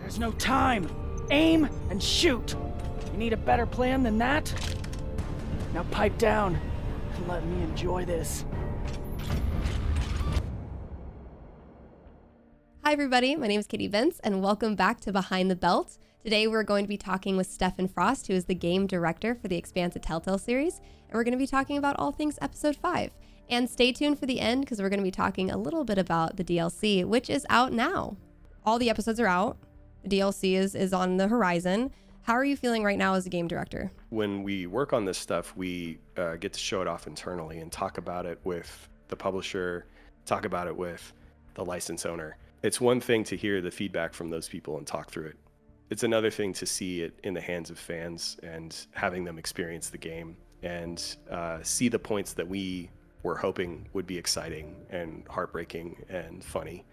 There's no time. Aim and shoot. You need a better plan than that? Now pipe down and let me enjoy this. Hi everybody, my name is Katy Bentz and welcome back to Behind the Belt. Today we're going to be talking with Stephan Frost, who is the game director for the Expanse Telltale Series, and we're going to be talking about all things episode 5. And stay tuned for the end because we're going to be talking a little bit about the DLC, which is out now. All the episodes are out. The DLC is on the horizon. How are you feeling right now as a game director? When we work on this stuff, we get to show it off internally and talk about it with the publisher, talk about it with the license owner. It's one thing to hear the feedback from those people and talk through it. It's another thing to see it in the hands of fans and having them experience the game and see the points that we were hoping would be exciting and heartbreaking and funny.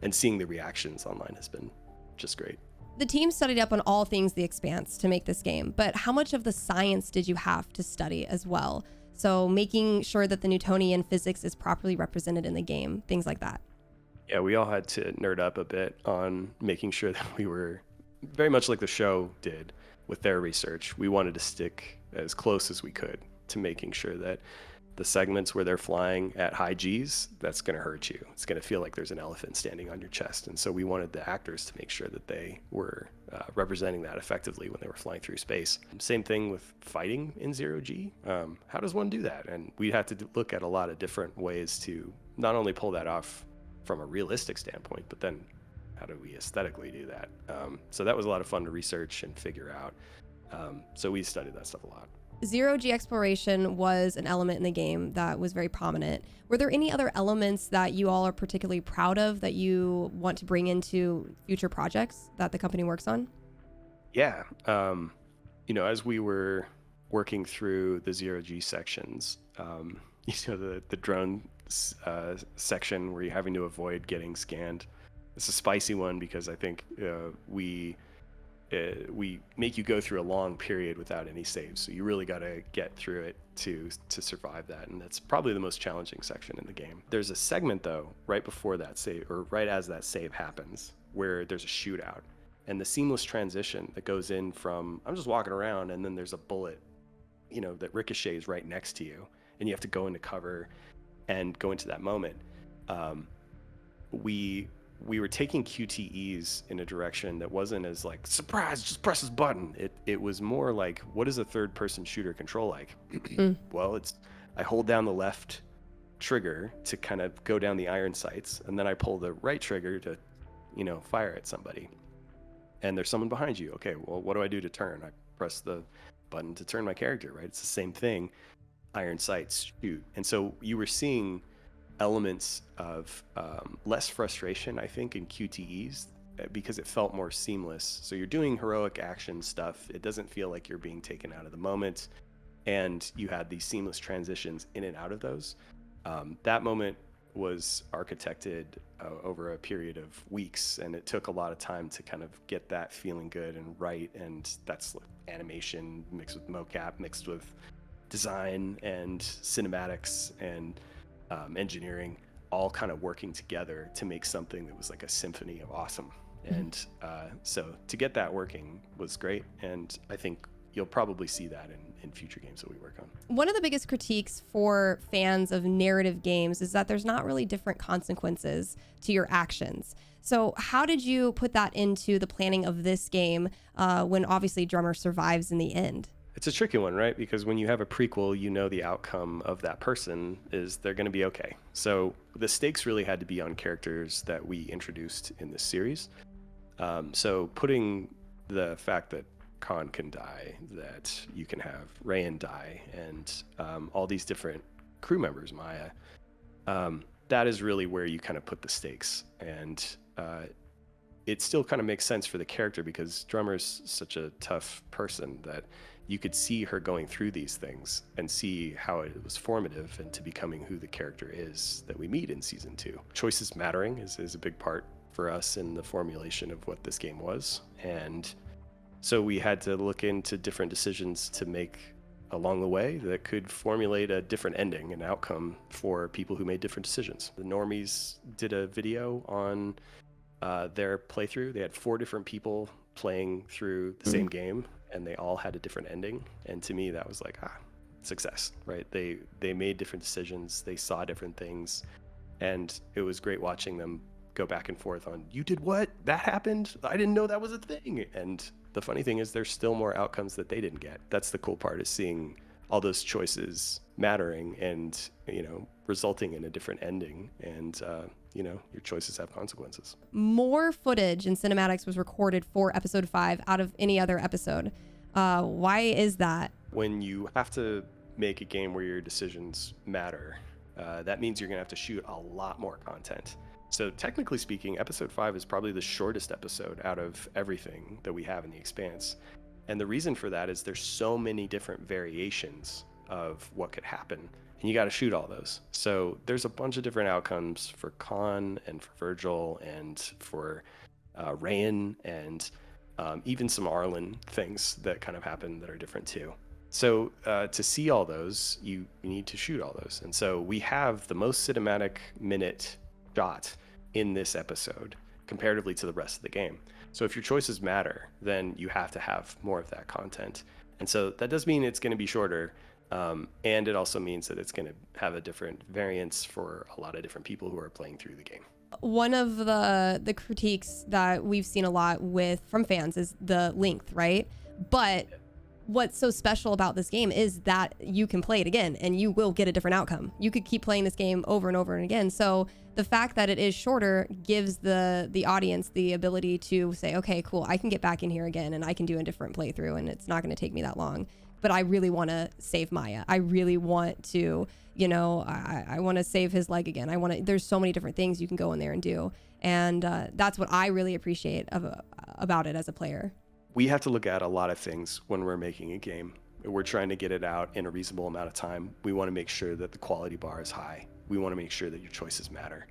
And seeing the reactions online has been just great. The team studied up on all things The Expanse to make this game, but how much of the science did you have to study as well? So making sure that the Newtonian physics is properly represented in the game, things like that. Yeah, we all had to nerd up a bit on making sure that we were very much like the show did with their research. We wanted to stick as close as we could to making sure that the segments where they're flying at high Gs, that's going to hurt you. It's going to feel like there's an elephant standing on your chest. And so we wanted the actors to make sure that they were representing that effectively when they were flying through space. Same thing with fighting in 0G. How does one do that? And we had to look at a lot of different ways to not only pull that off from a realistic standpoint, but then how do we aesthetically do that? So that was a lot of fun to research and figure out. So we studied that stuff a lot. 0G exploration was an element in the game that was very prominent. Were there any other elements that you all are particularly proud of that you want to bring into future projects that the company works on? Yeah. As we were working through the 0G sections, the drone section where you're having to avoid getting scanned. It's a spicy one because I think we make you go through a long period without any saves, so you really got to get through it to survive that, and that's probably the most challenging section in the game. There's a segment though right before that save, or right as that save happens, where there's a shootout, and the seamless transition that goes in from I'm just walking around and then there's a bullet that ricochets right next to you and you have to go into cover and go into that moment. We were taking QTEs in a direction that wasn't as like, surprise, just press this button. It was more like, what is a third person shooter control like? Well, I hold down the left trigger to kind of go down the iron sights, and then I pull the right trigger to, fire at somebody. And there's someone behind you. Okay, well, what do I do to turn? I press the button to turn my character, right? It's the same thing. Iron sights, shoot. And so you were seeing elements of less frustration, I think, in QTEs because it felt more seamless. So you're doing heroic action stuff. It doesn't feel like you're being taken out of the moment. And you had these seamless transitions in and out of those. That moment was architected over a period of weeks, and it took a lot of time to kind of get that feeling good and right. And that's like animation mixed with mocap, mixed with design and cinematics and engineering, all kind of working together to make something that was like a symphony of awesome. And so to get that working was great, and I think you'll probably see that in future games that we work on. One of the biggest critiques for fans of narrative games is that there's not really different consequences to your actions. So how did you put that into the planning of this game when obviously Drummer survives in the end? It's a tricky one, right? Because when you have a prequel, the outcome of that person is they're going to be okay. So the stakes really had to be on characters that we introduced in this series. So putting the fact that Khan can die, that you can have Rayan die, and all these different crew members, Maya, that is really where you kind of put the stakes. And it still kind of makes sense for the character because Drummer's such a tough person that you could see her going through these things and see how it was formative into becoming who the character is that we meet in season 2. Choices mattering is a big part for us in the formulation of what this game was. And so we had to look into different decisions to make along the way that could formulate a different ending and outcome for people who made different decisions. The Normies did a video on their playthrough. They had 4 different people playing through the same game, and they all had a different ending. And to me, that was like, success, right? They made different decisions, they saw different things, and it was great watching them go back and forth on, you did what? That happened? I didn't know that was a thing. And the funny thing is, there's still more outcomes that they didn't get. That's the cool part, is seeing all those choices mattering and, resulting in a different ending. And, your choices have consequences. More footage and cinematics was recorded for episode 5 out of any other episode. Why is that? When you have to make a game where your decisions matter, that means you're going to have to shoot a lot more content. So technically speaking, episode 5 is probably the shortest episode out of everything that we have in the Expanse. And the reason for that is there's so many different variations of what could happen, and you got to shoot all those. So there's a bunch of different outcomes for Khan and for Virgil and for Rayan, and even some Arlen things that kind of happen that are different too. So to see all those, you need to shoot all those. And so we have the most cinematic minute shot in this episode comparatively to the rest of the game. So if your choices matter, then you have to have more of that content. And so that does mean it's going to be shorter. And it also means that it's going to have a different variance for a lot of different people who are playing through the game. One of the critiques that we've seen a lot from fans is the length, right? But what's so special about this game is that you can play it again and you will get a different outcome. You could keep playing this game over and over and again. So the fact that it is shorter gives the audience the ability to say, okay, cool, I can get back in here again and I can do a different playthrough, and it's not going to take me that long. But I really want to save Maya. I really want to, I want to save his leg again. There's so many different things you can go in there and do. And that's what I really appreciate about it as a player. We have to look at a lot of things when we're making a game. We're trying to get it out in a reasonable amount of time. We want to make sure that the quality bar is high. We want to make sure that your choices matter.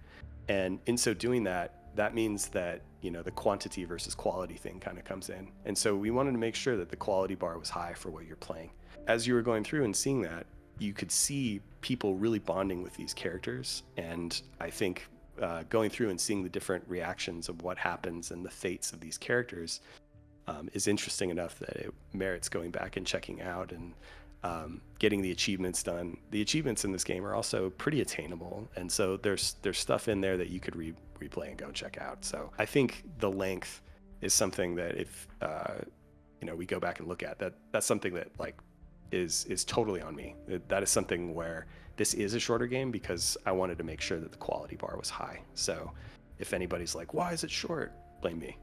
And in so doing that means that, the quantity versus quality thing kind of comes in. And so we wanted to make sure that the quality bar was high for what you're playing. As you were going through and seeing that, you could see people really bonding with these characters. And I think going through and seeing the different reactions of what happens and the fates of these characters is interesting enough that it merits going back and checking out and getting the achievements done. The achievements in this game are also pretty attainable, and so there's stuff in there that you could replay and go check out. So I think the length is something that if we go back and look at, that's something that is totally on me. That is something where this is a shorter game because I wanted to make sure that the quality bar was high. So if anybody's like, why is it short, blame me.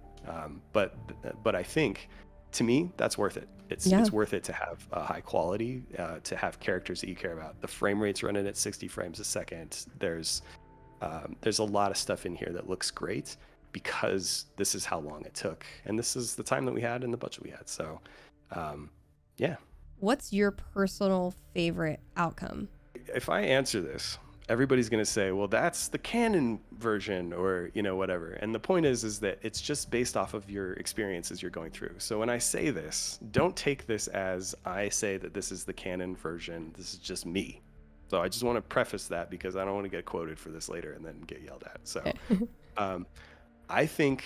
But I think, to me, that's worth it. It's worth it to have a high quality, to have characters that you care about. The frame rate's running at 60 frames a second. There's a lot of stuff in here that looks great because this is how long it took, and this is the time that we had and the budget we had. So, yeah. What's your personal favorite outcome? If I answer this, everybody's going to say, well, that's the canon version, or, whatever. And the point is that it's just based off of your experiences you're going through. So when I say this, don't take this as I say that this is the canon version. This is just me. So I just want to preface that because I don't want to get quoted for this later and then get yelled at. So I think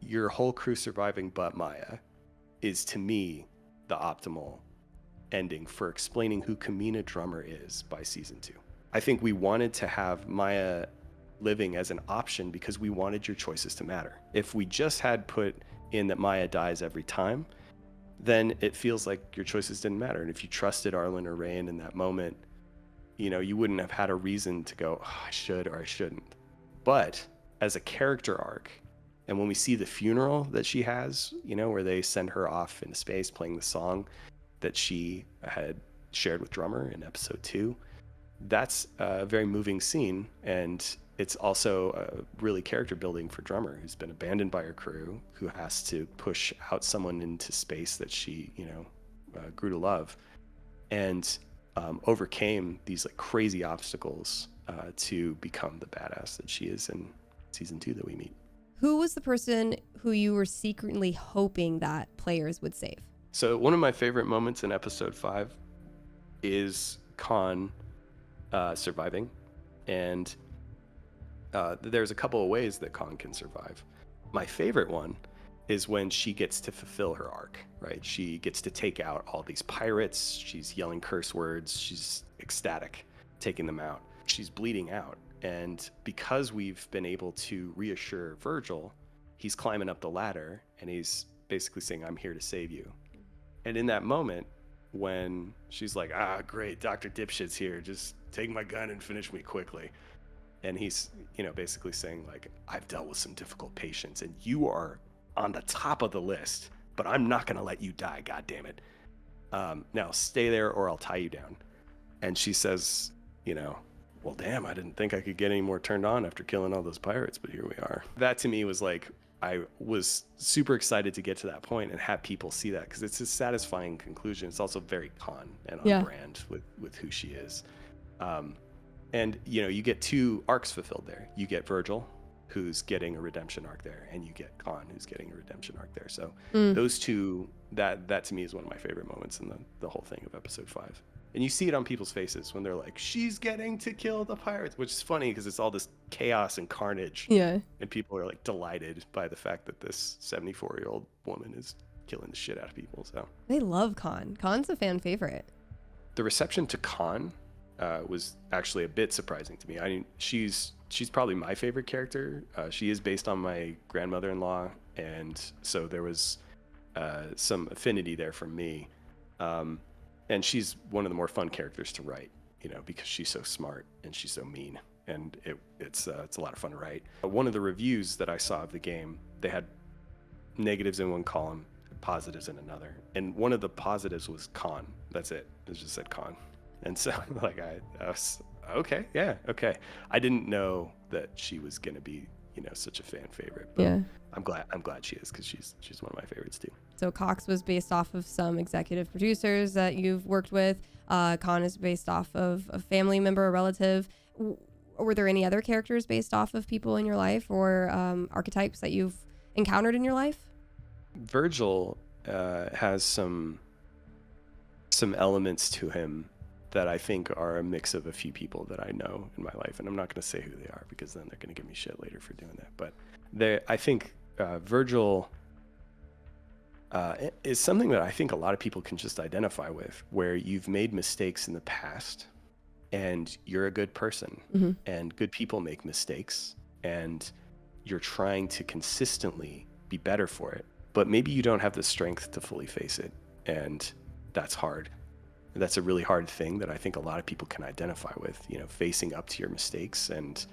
your whole crew surviving but Maya is, to me, the optimal ending for explaining who Kamina Drummer is by season 2. I think we wanted to have Maya living as an option because we wanted your choices to matter. If we just had put in that Maya dies every time, then it feels like your choices didn't matter. And if you trusted Arlen or Rayan in that moment, you wouldn't have had a reason to go, oh, I should or I shouldn't. But as a character arc, and when we see the funeral that she has, where they send her off into space playing the song that she had shared with Drummer in episode 2, that's a very moving scene, and it's also really character building for Drummer, who's been abandoned by her crew, who has to push out someone into space that she grew to love, and overcame these crazy obstacles to become the badass that she is in season 2 that we meet. Who was the person who you were secretly hoping that players would save? So one of my favorite moments in episode 5 is Khan surviving, and there's a couple of ways that Khan can survive. My favorite one is when she gets to fulfill her arc, right? She gets to take out all these pirates. She's yelling curse words. She's ecstatic, taking them out. She's bleeding out. And because we've been able to reassure Virgil, he's climbing up the ladder and he's basically saying, I'm here to save you. And in that moment, when she's like, great, Dr. Dipshit's here. Just take my gun and finish me quickly. And he's, basically saying, like, I've dealt with some difficult patients and you are on the top of the list, but I'm not going to let you die, goddammit. Now stay there or I'll tie you down. And she says, well, damn, I didn't think I could get any more turned on after killing all those pirates, but here we are. That to me was like, I was super excited to get to that point and have people see that, because it's a satisfying conclusion. It's also very Khan and on brand with who she is. And, you get 2 arcs fulfilled there. You get Virgil, who's getting a redemption arc there, and you get Khan, who's getting a redemption arc there. So those 2, that to me is one of my favorite moments in the whole thing of episode 5. And you see it on people's faces when they're like, she's getting to kill the pirates, which is funny because it's all this chaos and carnage. Yeah. And people are like delighted by the fact that this 74-year-old woman is killing the shit out of people. So They love Khan. Khan's a fan favorite. the reception to Khan was actually a bit surprising to me. I mean, she's probably my favorite character. She is based on my grandmother-in-law, and so there was some affinity there from me. And she's one of the more fun characters to write, because she's so smart and she's so mean, and it's a lot of fun to write. One of the reviews that I saw of the game, they had negatives in one column, positives in another, and one of the positives was Khan. That's it. It just said Khan. And so like I was okay. I didn't know that she was gonna be such a fan favorite, but Yeah. I'm glad she is, because she's one of my favorites too. So Cox was based off of some executive producers that you've worked with. Khan is based off of a family member, a relative. Were there any other characters based off of people in your life, or archetypes that you've encountered in your life? Virgil has some elements to him that I think are a mix of a few people that I know in my life, and I'm not going to say who they are because then they're going to give me shit later for doing that. But I think Virgil is something that I think a lot of people can just identify with, where you've made mistakes in the past and you're a good person, and good people make mistakes, and you're trying to consistently be better for it, but maybe you don't have the strength to fully face it, and that's hard. That's a really hard thing that I think a lot of people can identify with, facing up to your mistakes and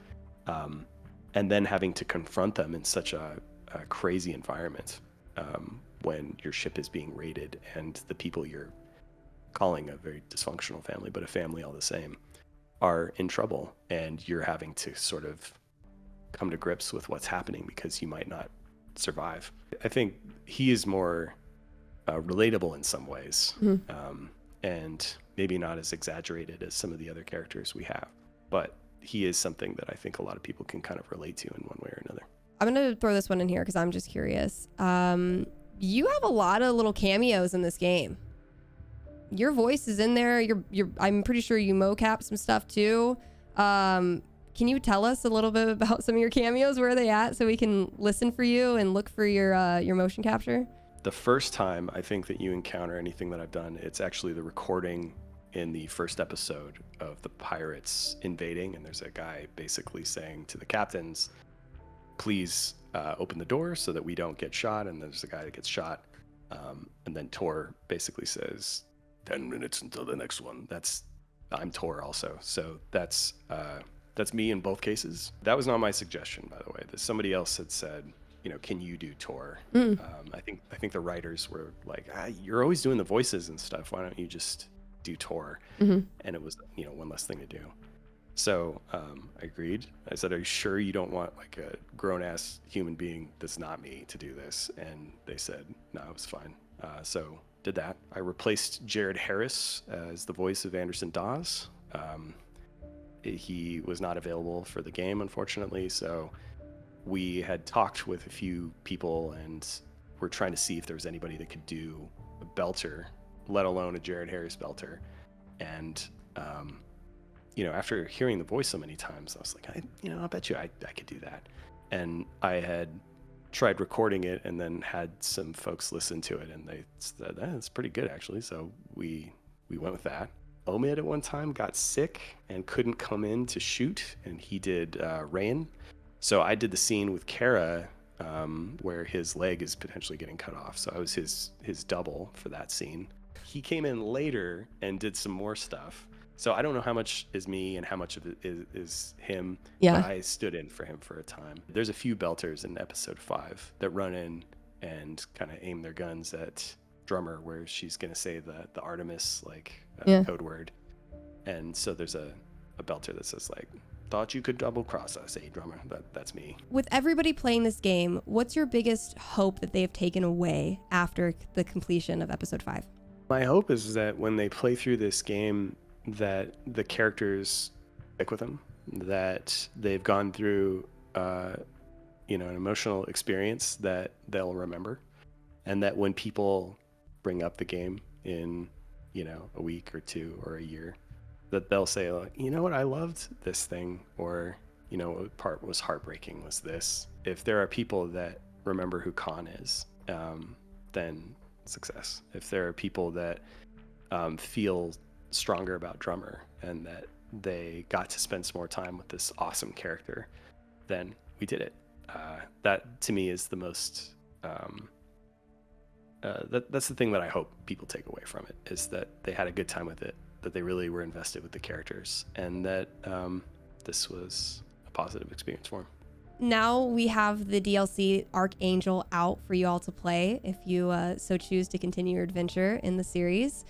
then having to confront them in such a crazy environment, when your ship is being raided and the people you're calling a very dysfunctional family, but a family all the same, are in trouble, and you're having to sort of come to grips with what's happening because you might not survive. I think he is more relatable in some ways. And maybe not as exaggerated as some of the other characters we have, but he is something that I think a lot of people can kind of relate to in one way or another. I'm going to throw this one in here because I'm just curious. You have a lot of little cameos in this game. Your voice is in there. I'm pretty sure you mocap some stuff too. Can you tell us a little bit about some of your cameos? Where are they at, so we can listen for you and look for your motion capture? The first time I think that you encounter anything that I've done, it's actually the recording in the first episode of the pirates invading, and there's a guy basically saying to the captains, please open the door so that we don't get shot, and there's a guy that gets shot, and then Tor basically says 10 minutes until the next one. I'm Tor also, so that's me in both cases. That was not my suggestion, by the way. That somebody else had said, can you do Tor? I think the writers were like, you're always doing the voices and stuff. Why don't you just do Tor? And it was, one less thing to do. So I agreed. I said, are you sure you don't want like a grown-ass human being that's not me to do this? And they said, no, it was fine. So did that. I replaced Jared Harris as the voice of Anderson Dawes. He was not available for the game, unfortunately, so we had talked with a few people and we're trying to see if there was anybody that could do a belter, let alone a Jared Harris belter. And after hearing the voice so many times, I was like, I bet you I could do that. And I had tried recording it and then had some folks listen to it, and they said, it's pretty good actually. So we went with that. Omid at one time got sick and couldn't come in to shoot, and he did Rain. So I did the scene with Kara where his leg is potentially getting cut off. So I was his double for that scene. He came in later and did some more stuff. So I don't know how much is me and how much of it is him. Yeah. But I stood in for him for a time. There's a few belters in episode 5 that run in and kind of aim their guns at Drummer, where she's going to say the Artemis code word. And so there's a belter that says thought you could double cross us, Drummer. That's me. With everybody playing this game, what's your biggest hope that they have taken away after the completion of episode 5? My hope is that when they play through this game, that the characters stick with them, that they've gone through an emotional experience that they'll remember, and that when people bring up the game in a week or 2 or a year, that they'll say, you know what, I loved this thing, or what part was heartbreaking was this. If there are people that remember who Khan is, then success. If there are people that feel stronger about Drummer and that they got to spend some more time with this awesome character, then we did it. That to me is the most that's the thing that I hope people take away from it, is that they had a good time with it, that they really were invested with the characters, and that this was a positive experience for them. Now we have the DLC Archangel out for you all to play if you so choose to continue your adventure in the series.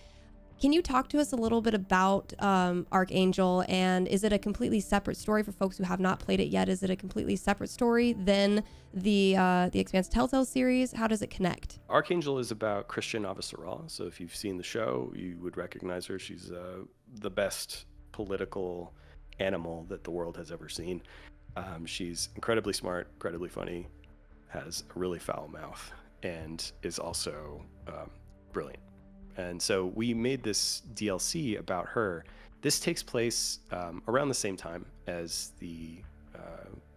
Can you talk to us a little bit about Archangel, and is it a completely separate story for folks who have not played it yet? Is it a completely separate story than the Expanse Telltale series? How does it connect? Archangel is about Christian Avasarala. So if you've seen the show, you would recognize her. She's the best political animal that the world has ever seen. She's incredibly smart, incredibly funny, has a really foul mouth, and is also brilliant. And so we made this DLC about her. This takes place around the same time as the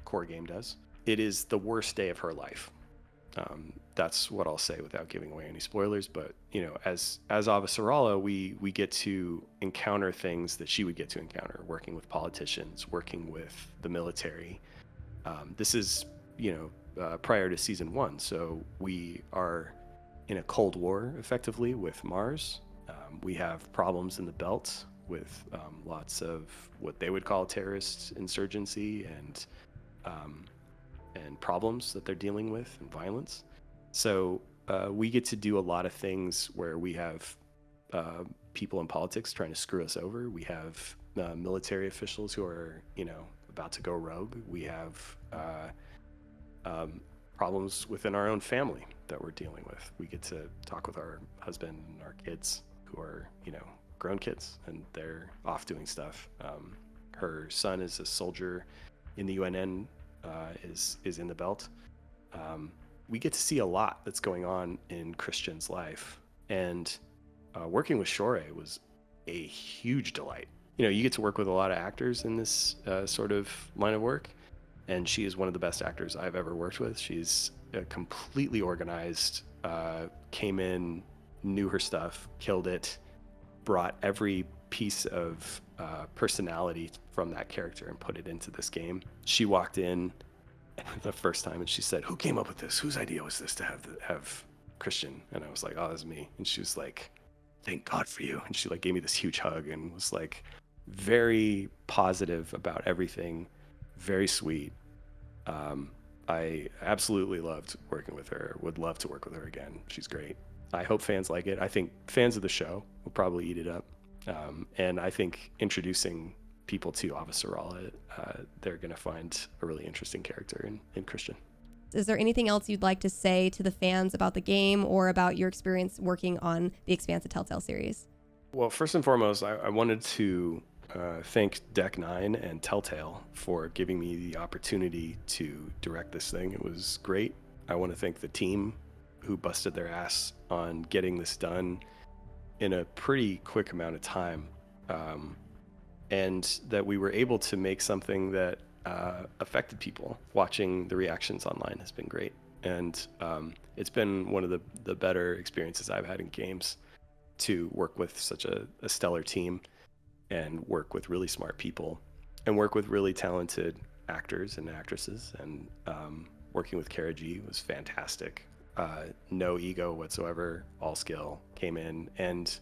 core game does. It is the worst day of her life. That's what I'll say without giving away any spoilers. But as Avasarala, we get to encounter things that she would get to encounter, working with politicians, working with the military. This is prior to season 1, so we are in a Cold War, effectively, with Mars. We have problems in the belt with lots of what they would call terrorist insurgency and problems that they're dealing with, and violence. So we get to do a lot of things where we have people in politics trying to screw us over. We have military officials who are about to go rogue. We have problems within our own family that we're dealing with. We get to talk with our husband and our kids, who are grown kids, and they're off doing stuff. Her son is a soldier in the UNN, is in the belt. We get to see a lot that's going on in Christian's life, and working with Shohreh was a huge delight. You get to work with a lot of actors in this sort of line of work, and she is one of the best actors I've ever worked with. She's completely organized, came in, knew her stuff, killed it, brought every piece of personality from that character and put it into this game. She walked in the first time and she said, "Who came up with this? Whose idea was this to have Christian?" And I was like, "Oh, that's me." And she was like, "Thank God for you." And she gave me this huge hug and was very positive about everything, very sweet. I absolutely loved working with her, would love to work with her again. She's great. I hope fans like it. I think fans of the show will probably eat it up. And I think introducing people to Avasarala, they're going to find a really interesting character in Christian. Is there anything else you'd like to say to the fans about the game or about your experience working on the Expanse Telltale series? Well, first and foremost, I wanted to thank Deck 9 and Telltale for giving me the opportunity to direct this thing. It was great. I want to thank the team who busted their ass on getting this done in a pretty quick amount of time. and that we were able to make something that affected people. Watching the reactions online has been great, and it's been one of the better experiences I've had in games, to work with such a stellar team and work with really smart people and work with really talented actors and actresses. And working with Kara G was fantastic. No ego whatsoever, all skill, came in and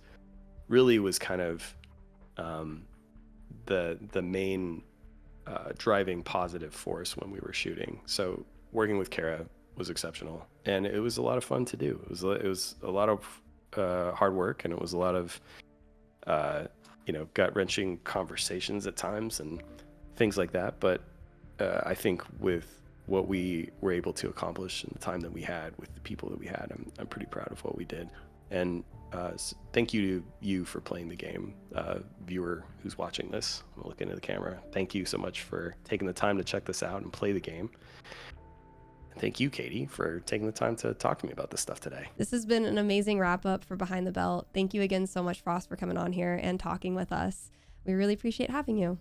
really was kind of the main driving positive force when we were shooting. So working with Kara was exceptional, and it was a lot of fun to do. It was a lot of hard work, and it was a lot of gut-wrenching conversations at times and things like that. But I think with what we were able to accomplish in the time that we had with the people that we had, I'm pretty proud of what we did. And thank you to you for playing the game, viewer who's watching this. I'm looking at the camera. Thank you so much for taking the time to check this out and play the game. And thank you, Katy, for taking the time to talk to me about this stuff today. This has been an amazing wrap up for Behind the Belt. Thank you again so much, Frost, for coming on here and talking with us. We really appreciate having you.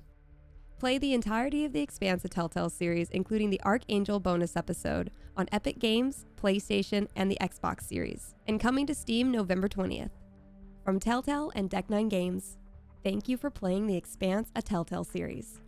Play the entirety of the Expanse Telltale series, including the Archangel bonus episode, on Epic Games, PlayStation, and the Xbox Series, and coming to Steam November 20th. From Telltale and Deck 9 Games, thank you for playing the Expanse Telltale series.